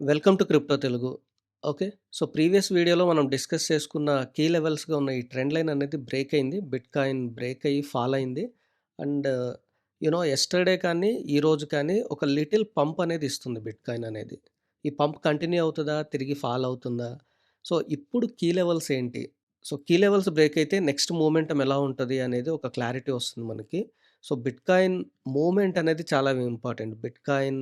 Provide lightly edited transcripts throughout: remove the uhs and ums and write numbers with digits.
Welcome to crypto Telugu. Okay. So, previous వీడియోలో మనం discuss చేసుకున్న కీ లెవెల్స్‌గా ఉన్న ఈ ట్రెండ్ లైన్ అనేది బ్రేక్ అయింది. బిట్‌కాయిన్ బ్రేక్ అయ్యి ఫాల్ అయింది. అండ్ యెస్టర్‌డే కానీ, ఈరోజు కానీ ఒక లిటిల్ పంప్ అనేది ఇస్తుంది బిట్‌కాయిన్ అనేది. ఈ పంప్ కంటిన్యూ అవుతదా? తిరిగి ఫాల్ అవుతుందా? సో, ఇప్పుడు కీ లెవెల్స్ ఏంటి? సో, కీ లెవెల్స్ బ్రేక్ అయితే నెక్స్ట్ మూవ్‌మెంటం ఎలా ఉంటది అనేది ఒక క్లారిటీ వస్తుంది మనకి. సో, బిట్‌కాయిన్ మూవ్‌మెంట్ అనేది చాలా ఇంపార్టెంట్. బిట్‌కాయిన్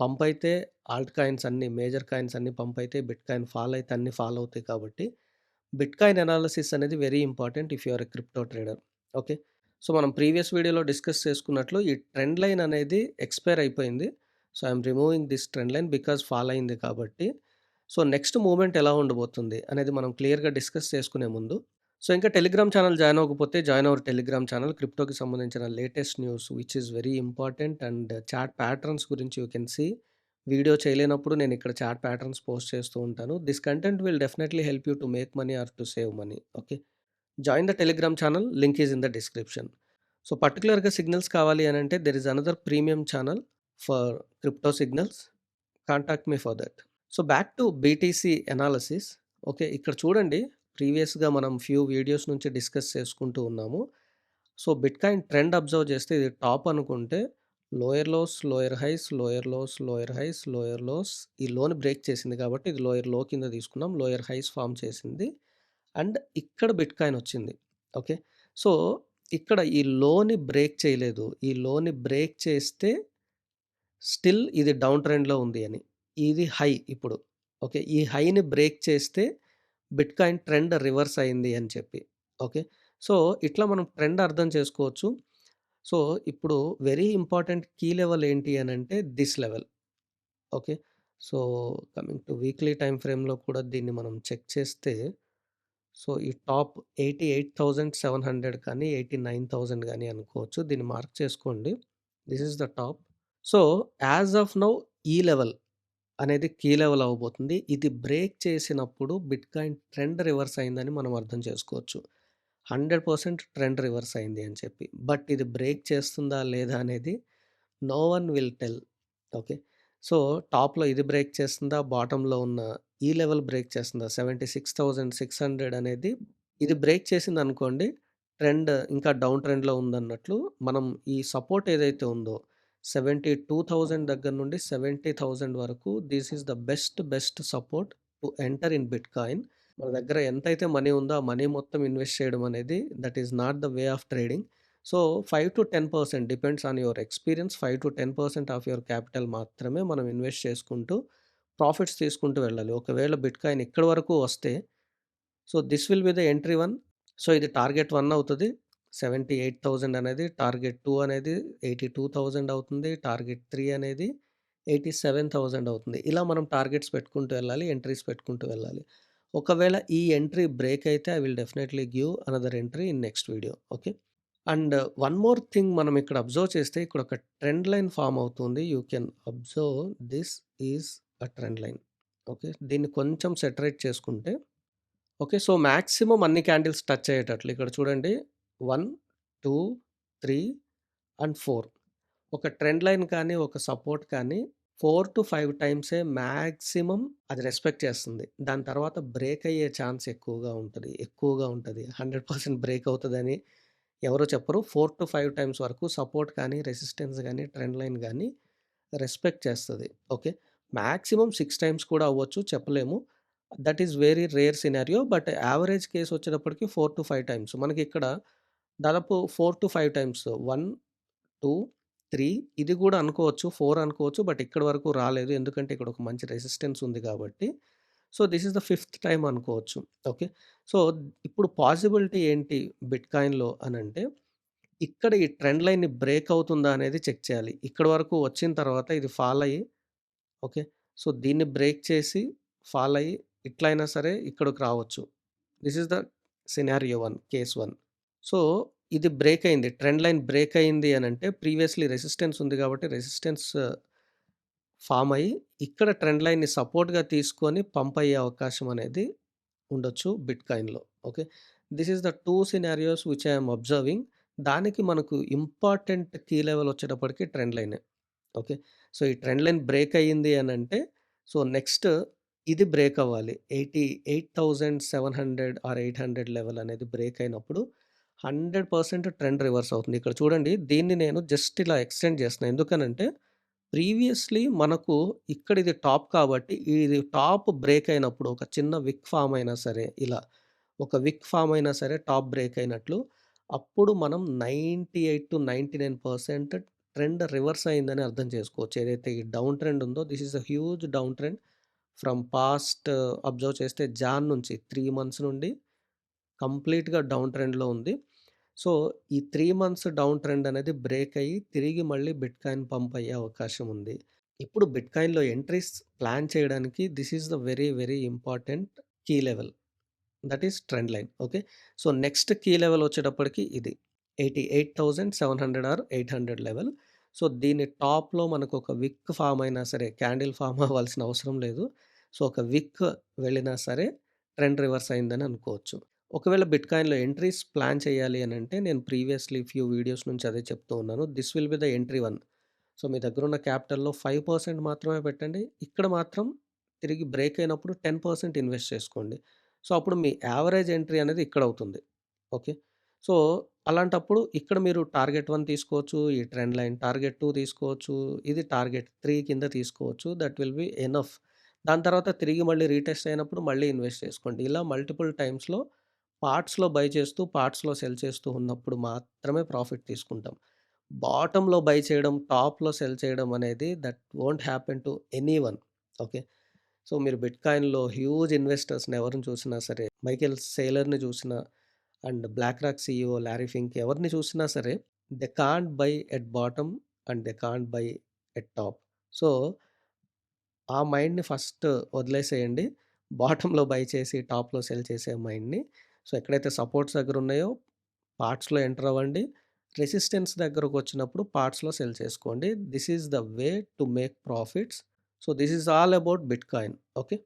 పంప్ అయితే ఆల్ట్ కాయిన్స్ అన్నీ మేజర్ కాయిన్స్ అన్నీ పంప్ అయితే బిట్‌కాయిన్ ఫాల్ అయితే అన్నీ ఫాల్ అవుతాయి కాబట్టి, బిట్‌కాయిన్ అనాలిసిస్ అనేది very important if you are a crypto trader. Okay. So, మనం ప్రీవియస్ వీడియోలో డిస్కస్ చేసుకున్నట్లు ఈ ట్రెండ్ లైన్ అనేది ఎక్స్‌పైర్ అయిపోయింది. So, I'm removing this trend line because fall అయింది కాబట్టి. సో, నెక్స్ట్ మూవ్‌మెంట్ ఎలా ఉండబోతుంది అనేది మనం క్లియర్‌గా డిస్కస్ చేసుకునే ముందు, సో, ఇంకా టెలిగ్రామ్ ఛానల్ జాయిన్ అవ్వకపోతే జాయిన్ అవర్ టెలిగ్రామ్ ఛానల్. క్రిప్టోకి సంబంధించిన latest news which is very important and chart patterns గురించి యూ కెన్ సీ. వీడియో చేయలేనప్పుడు నేను ఇక్కడ చాట్ ప్యాటర్న్స్ పోస్ట్ చేస్తూ ఉంటాను. This content will definitely help you to make money or to save money. Okay. Join the telegram channel. Link is in the description. So, పర్టిక్యులర్‌గా signals కావాలి అనంటే there is another premium channel for crypto signals. Contact me for that. So, back to BTC analysis. Okay. ఇక్కడ చూడండి, ప్రీవియస్‌గా మనం few videos నుంచి discuss చేసుకుంటూ ఉన్నాము. సో, బిట్‌కాయిన్ ట్రెండ్ అబ్జర్వ్ చేస్తే ఇది టాప్ అనుకుంటే lower lows, lower highs, lower lows, lower highs, lower lows, ఈ లోని బ్రేక్ చేసింది కాబట్టి ఇది లోయర్ లో కింద తీసుకున్నాం. లోయర్ హైస్ ఫార్మ్ చేసింది. అండ్ ఇక్కడ బిట్‌కాయిన్ వచ్చింది. ఓకే. సో, ఇక్కడ ఈ లోని బ్రేక్ చేయలేదు. ఈ లోని బ్రేక్ చేస్తే స్టిల్ ఇది డౌన్ ట్రెండ్‌లో ఉంది అని. ఇది హై ఇప్పుడు. ఓకే. ఈ హైని బ్రేక్ చేస్తే బిట్‌కాయిన్ ట్రెండ్ రివర్స్ అయింది అని చెప్పి. ఓకే. సో, ఇట్లా మనం ట్రెండ్ అర్థం చేసుకోవచ్చు. సో, ఇప్పుడు వెరీ ఇంపార్టెంట్ కీ లెవెల్ ఏంటి అనంటే this level. Okay. So, coming two weekly time ఫ్రేమ్‌లో కూడా దీన్ని మనం చెక్ చేస్తే, సో, ఈ టాప్ 88,700 కానీ, 89,000 గాని అనుకోవచ్చు. దీన్ని మార్క్ చేసుకోండి. This is the top. So, as of now ఈ లెవెల్ అనేది కీ లెవెల్ అవ్వబోతుంది. ఇది బ్రేక్ చేసినప్పుడు బిట్‌కాయిన్ ట్రెండ్ రివర్స్ అయిందని మనం అర్థం చేసుకోవచ్చు. 100% ట్రెండ్ రివర్స్ అయింది అని చెప్పి. బట్ ఇది బ్రేక్ చేస్తుందా లేదా అనేది no one will tell. Okay. So, టాప్‌లో ఇది బ్రేక్ చేస్తుందా? బాటమ్‌లో ఉన్న ఈ లెవెల్ బ్రేక్ చేస్తుందా? 76,600 అనేది ఇది బ్రేక్ చేసిందనుకోండి, ట్రెండ్ ఇంకా డౌన్ ట్రెండ్‌లో ఉందన్నట్లు. మనం ఈ సపోర్ట్ ఏదైతే ఉందో 72,000 దగ్గర నుండి 70,000 వరకు this is the best support to enter in bitcoin. మన దగ్గర ఎంతైతే మనీ ఉందో ఆ మనీ మొత్తం ఇన్వెస్ట్ చేయడం అనేది that is not the way of trading. So, 5-10% depends on your experience. 5-10% of your capital మాత్రమే మనం ఇన్వెస్ట్ చేసుకుంటూ, ప్రాఫిట్స్ తీసుకుంటూ వెళ్ళాలి. ఒకవేళ బిట్‌కాయిన్ ఇక్కడి వరకు వస్తే, so, this will be the entry 1. So, ఇది టార్గెట్ 1 అవుతది. 78,000 అనేది, టార్గెట్ 2 అనేది 82,000 అవుతుంది. టార్గెట్ 3 అనేది 87,000 అవుతుంది. ఇలా మనం టార్గెట్స్ పెట్టుకుంటూ వెళ్ళాలి. ఎంట్రీస్ పెట్టుకుంటూ వెళ్ళాలి. ఒకవేళ ఈ ఎంట్రీ బ్రేక్ అయితే I will definitely give another entry in next video. Okay. And one more thing మనం ఇక్కడ అబ్జర్వ్ చేస్తే ఇక్కడ ఒక ట్రెండ్ లైన్ ఫార్మ్ అవుతుంది. You can observe this is a trend line. Okay. దీన్ని కొంచెం సెటరేట్ చేసుకుంటే, ఓకే. సో, మాక్సిమం అన్ని క్యాండిల్స్ టచ్ అయ్యేటట్లు ఇక్కడ చూడండి. 1, 2, 3 అండ్ 4. ఒక ట్రెండ్ లైన్ కానీ, ఒక సపోర్ట్ కానీ 4-5 టైమ్సే మాక్సిమం అది రెస్పెక్ట్ చేస్తుంది. దాని తర్వాత బ్రేక్ అయ్యే ఛాన్స్ ఎక్కువగా ఉంటది. 100% బ్రేక్ అవుతదని ఎవరు చెప్పరు. 4-5 టైమ్స్ వరకు సపోర్ట్ కానీ, రెసిస్టెన్స్ గానీ, ట్రెండ్ లైన్ గానీ రెస్పెక్ట్ చేస్తది. ఓకే. మాక్సిమం 6 టైమ్స్ కూడా అవ్వచ్చు, చెప్పలేము. That is very rare scenario. But average case వచ్చేటప్పటికి 4-5 టైమ్స్. మనకిక్కడ దాదాపు 4-5 టైమ్స్ 1, 2, 3 ఇది గూడా అనుకోవచ్చు. 4 అనుకోవచ్చు. బట్ ఇక్కడి వరకు రాలేదు. ఎందుకంటే ఇక్కడ ఒక మంచి రెసిస్టెన్స్ ఉంది కాబట్టి. So, this is the fifth time అనుకోవచ్చు. ఓకే. సో, ఇప్పుడు పాసిబిలిటీ ఏంటి బిట్‌కాయిన్‌లో అనంటే, ఇక్కడ ఈ ట్రెండ్ లైన్‌ని బ్రేక్ అవుతుందా అనేది చెక్ చేయాలి. ఇక్కడి వరకు వచ్చిన తర్వాత ఇది ఫాల్ అయ్యి, ఓకే. సో, దీన్ని బ్రేక్ చేసి ఫాల్ అయ్యి ఇట్లైనా సరే ఇక్కడికి రావచ్చు. This is the scenario 1, case 1. So, ఇది బ్రేక్ అయింది. ట్రెండ్ లైన్ బ్రేక్ అయింది అనంటే ప్రీవియస్‌లీ రెసిస్టెన్స్ ఉంది కాబట్టి రెసిస్టెన్స్ ఫార్మ్ అయ్యి ఇక్కడ ట్రెండ్ లైన్‌ని సపోర్ట్‌గా తీసుకొని పంప్ అయ్యే అవకాశం అనేది ఉండొచ్చు బిట్‌కాయిన్‌లో. Okay. This is the 2 scenarios which I am observing. దానికి మనకు ఇంపార్టెంట్ కీ లెవెల్ వచ్చేటప్పటికి ట్రెండ్ లైనే. ఓకే. సో, ఈ ట్రెండ్ లైన్ బ్రేక్ అయ్యింది అనంటే, సో, నెక్స్ట్ ఇది బ్రేక్ అవ్వాలి. 88,700 ఆర్ 800 లెవెల్ అనేది బ్రేక్ అయినప్పుడు 100% ట్రెండ్ రివర్స్ అవుతుంది. ఇక్కడ చూడండి దీన్ని నేను జస్ట్ ఇలా ఎక్స్‌టెండ్ చేస్తున్నా. ఎందుకనంటే ప్రీవియస్‌లీ మనకు ఇక్కడ ఇది టాప్ కాబట్టి ఇది టాప్ బ్రేక్ అయినప్పుడు ఒక చిన్న విక్ ఫార్మ్ అయినా సరే ఇలా ఒక విక్ ఫార్మ్ అయినా సరే టాప్ బ్రేక్ అయినట్లు అప్పుడు మనం 98-99% ట్రెండ్ రివర్స్ అయిందని అర్థం చేసుకోవచ్చు. ఏదైతే ఈ డౌన్ ట్రెండ్ ఉందో this is a huge down trend from past observe చేస్తే జాన్ నుంచి 3 మంత్స్ నుండి కంప్లీట్‌గా డౌన్ ట్రెండ్‌లో ఉంది. సో, ఈ 3 మంత్స్ డౌన్ ట్రెండ్ అనేది బ్రేక్ అయ్యి తిరిగి మళ్ళీ బిట్‌కాయిన్ పంప్ అయ్యే అవకాశం ఉంది. ఇప్పుడు బిట్‌కాయిన్‌లో ఎంట్రీస్ ప్లాన్ చేయడానికి this is the very, very important key level. That is trend line. Okay. So, next key level వచ్చేటప్పటికి ఇది 88,700 ఆర్ 800 లెవెల్. సో, దీని టాప్‌లో మనకొక విక్ ఫార్మ్ అయినా సరే, క్యాండిల్ ఫార్మ్ అవ్వాల్సిన అవసరం లేదు. సో, ఒక విక్ వెళ్ళినా సరే ట్రెండ్ రివర్స్ అయిందని అనుకోవచ్చు. ఒకవేళ బిట్‌కాయిన్‌లో ఎంట్రీస్ ప్లాన్ చేయాలి అనంటే నేను ప్రీవియస్‌లీ ఫ్యూ వీడియోస్ నుంచి అదే చెప్తూ ఉన్నాను. This will be the entry 1. So, మీ దగ్గరున్న క్యాపిటల్‌లో 5% మాత్రమే పెట్టండి. ఇక్కడ మాత్రం తిరిగి బ్రేక్ అయినప్పుడు 10% ఇన్వెస్ట్ చేసుకోండి. సో, అప్పుడు మీ యావరేజ్ ఎంట్రీ అనేది ఇక్కడవుతుంది. ఓకే. సో, అలాంటప్పుడు ఇక్కడ మీరు టార్గెట్ 1 తీసుకోవచ్చు. ఈ ట్రెండ్ లైన్ టార్గెట్ 2 తీసుకోవచ్చు. ఇది టార్గెట్ 3 కింద తీసుకోవచ్చు. That will be enough. దాని తర్వాత తిరిగి మళ్ళీ రీటెస్ట్ అయినప్పుడు మళ్ళీ ఇన్వెస్ట్ చేసుకోండి. ఇలా మల్టిపుల్ టైమ్స్‌లో పార్ట్స్‌లో బై చేస్తూ, పార్ట్స్‌లో సెల్ చేస్తూ ఉన్నప్పుడు మాత్రమే ప్రాఫిట్ తీసుకుంటాం. బాటమ్‌లో బై చేయడం, టాప్‌లో సెల్ చేయడం అనేది that won't happen to anyone. Okay. So, మీరు బిట్‌కాయిన్‌లో హ్యూజ్ ఇన్వెస్టర్స్‌ని ఎవరిని చూసినా సరే, మైకెల్ సేలర్‌ని చూసినా and BlackRock CEO Larry Fink ఎవరిని చూసినా సరే, they can't buy at bottom and they can't buy at top. So, ఆ మైండ్‌ని ఫస్ట్ వదిలేసేయండి. బాటమ్‌లో బై చేసి, టాప్‌లో సెల్ చేసే మైండ్‌ని. సో, ఎక్కడైతే సపోర్ట్స్ దగ్గరున్నాయో పార్ట్స్‌లో ఎంటర్ అవ్వండి. రెసిస్టెన్స్ దగ్గరకొచ్చినప్పుడు పార్ట్స్‌లో సెల్ చేసుకోండి. This is the way to make profits. So, this is all about bitcoin. Okay.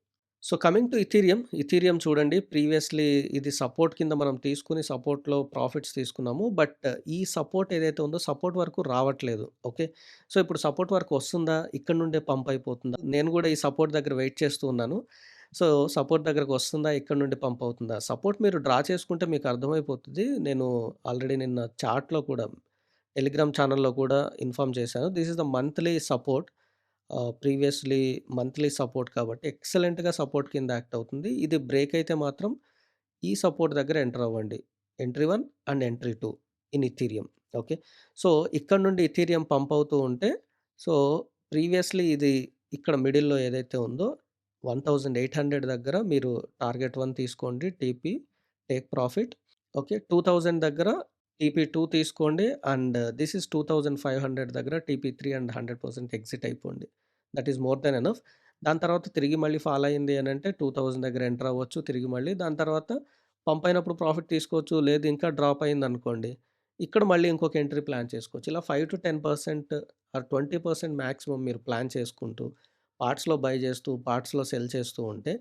So, coming to Ethereum. Ethereum చూడండి ప్రీవియస్‌లీ ఇది సపోర్ట్ కింద మనం తీసుకొని సపోర్ట్‌లో ప్రాఫిట్స్ తీసుకున్నాము. బట్ ఈ సపోర్ట్ ఏదైతే ఉందో సపోర్ట్ వరకు రావట్లేదు. ఓకే. సో, ఇప్పుడు సపోర్ట్ వరకు వస్తుందా? ఇక్కడ నుండే పంప్ అయిపోతుందా? నేను గూడా ఈ సపోర్ట్ దగ్గర వెయిట్ చేస్తూ ఉన్నాను. సో, సపోర్ట్ దగ్గరకు వస్తుందా? ఇక్కడ నుండి పంప్ అవుతుందా? సపోర్ట్ మీరు డ్రా చేసుకుంటే మీకు అర్థమైపోతది. నేను ఆల్రెడీ నిన్న చాట్‌లో కూడా టెలిగ్రామ్ ఛానెల్‌లో కూడా ఇన్ఫార్మ్ చేశాను. This is the monthly support. Previously monthly support కాబట్టి ఎక్సలెంట్‌గా సపోర్ట్ కింద యాక్ట్ అవుతుంది. ఇది బ్రేక్ అయితే మాత్రం ఈ సపోర్ట్ దగ్గర ఎంటర్ అవ్వండి. Entry 1 and entry 2 in Ethereum. Okay. So, ఇక్కడ నుండి ఇథీరియం పంప్ అవుతూ ఉంటే సో, ప్రీవియస్‌లీ ఇది ఇక్కడ మిడిల్‌లో ఏదైతే ఉందో 1800 దగ్గర మీరు టార్గెట్ 1 తీసుకోండి. Take profit. ఓకే. 2000 దగ్గర టీపీ2 తీసుకోండి. అండ్ దిస్ ఈస్ 2500 దగ్గర టీపీ3 అండ్ 100% ఎగ్జిట్ అయిపోండి. That is more than enough. దాని తర్వాత తిరిగి మళ్ళీ ఫాల్ అయింది అనంటే 2000 దగ్గర ఎంటర్ అవ్వచ్చు తిరిగి మళ్ళీ. దాని తర్వాత పంప్ అయినప్పుడు ప్రాఫిట్ తీసుకోవచ్చు. లేదు ఇంకా డ్రాప్ అయిందనుకోండి. ఇక్కడ మళ్ళీ ఇంకొక ఎంట్రీ ప్లాన్ చేసుకోవచ్చు. ఇలా 5-10% ఆర్ 20% మాక్సిమం మీరు ప్లాన్ చేసుకుంటూ పార్ట్స్‌లో బై చేస్తూ, పార్ట్స్‌లో సెల్ చేస్తూ ఉంటే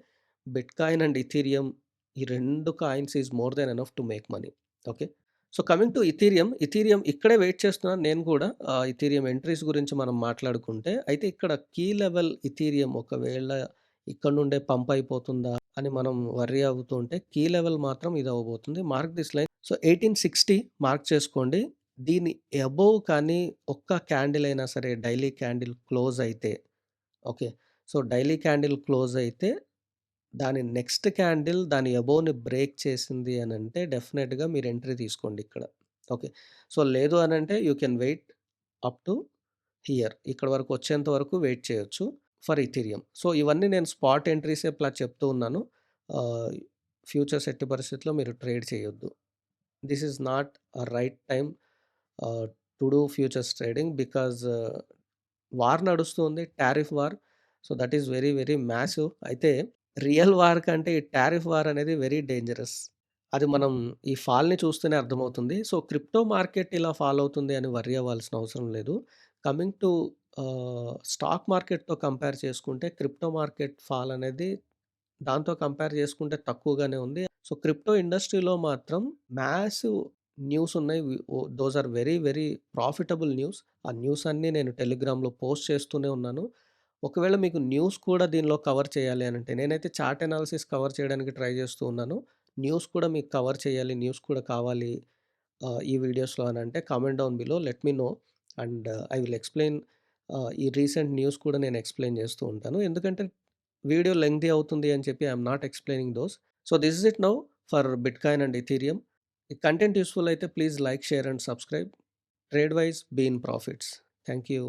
బిట్‌కాయిన్ అండ్ ఇథీరియం ఈ 2 coins is more than enough to make money. Okay. So, coming to Ethereum. Ethereum ఇక్కడే వెయిట్ చేస్తున్నాను నేను గూడా. ఇథీరియం ఎంట్రీస్ గురించి మనం మాట్లాడుకుంటే, అయితే ఇక్కడ కీ లెవెల్ ఇథీరియం ఒకవేళ ఇక్కడ నుండే పంప్ అయిపోతుందా అని మనం వర్రీ అవుతూ ఉంటే, కీ లెవెల్ మాత్రం ఇది అవ్వబోతుంది. Mark this line. So, 1860 mark చేసుకోండి. దీని అబోవ్ కానీ ఒక్క క్యాండిల్ అయినా సరే డైలీ క్యాండిల్ క్లోజ్ అయితే okay. So, daily candle close అయితే దాని నెక్స్ట్ క్యాండిల్ దాని అబోవ్‌ని బ్రేక్ చేసింది అనంటే డెఫినెట్‌గా మీరు ఎంట్రీ తీసుకోండి ఇక్కడ. ఓకే. సో, లేదు అనంటే you can wait up to here. ఇక్కడి వరకు వచ్చేంత వరకు వెయిట్ చేయొచ్చు ఫర్ ఇథీరియం. సో, ఇవన్నీ నేను స్పాట్ ఎంట్రీసే చెప్తూ ఉన్నాను. ఆహ్, ఫ్యూచర్స్ ఎట్టి పరిస్థితిలో మీరు ట్రేడ్ చేయొద్దు. This is not a right time ah, to do futures trading because war నడుస్తుంది. Tariff war. So, that is very, very massive. అయితే రియల్ వార్ కంటే ఈ టారిఫ్ వార్ అనేది వెరీ డేంజరస్. అది మనం ఈ ఫాల్‌ని చూస్తేనే అర్థమవుతుంది. సో, క్రిప్టో మార్కెట్ ఇలా ఫాల్ అవుతుంది అని వర్రీ అవ్వాల్సిన అవసరం లేదు. కమింగ్ టు స్టాక్ మార్కెట్‌తో కంపేర్ చేసుకుంటే క్రిప్టో మార్కెట్ ఫాల్ అనేది దాంతో కంపేర్ చేసుకుంటే తక్కువగానే ఉంది. సో, క్రిప్టో ఇండస్ట్రీలో మాత్రం మ్యాసివ్ న్యూస్ ఉన్నాయి. Those are very, very profitable news. ఆ న్యూస్ అన్నీ నేను టెలిగ్రామ్‌లో పోస్ట్ చేస్తూనే ఉన్నాను. ఒకవేళ మీకు న్యూస్ కూడా దీనిలో కవర్ చేయాలి అనంటే, నేనైతే చార్ట్ అనాలిసిస్ కవర్ చేయడానికి ట్రై చేస్తూ ఉన్నాను. న్యూస్ కూడా మీకు కవర్ చేయాలి, న్యూస్ కూడా కావాలి ఈ వీడియోస్‌లో అనంటే comment down below let me know and I will explain ఈ రీసెంట్ న్యూస్ కూడా నేను ఎక్స్‌ప్లెయిన్ చేస్తూ ఉంటాను. ఎందుకంటే వీడియో లెంగ్తీ అవుతుంది అని చెప్పి I am not explaining those. So, this is it now for bitcoin and Ethereum. ఈ కంటెంట్ యూజ్‌ఫుల్ అయితే please like, share and subscribe. Trade wise be in profits. Thank you.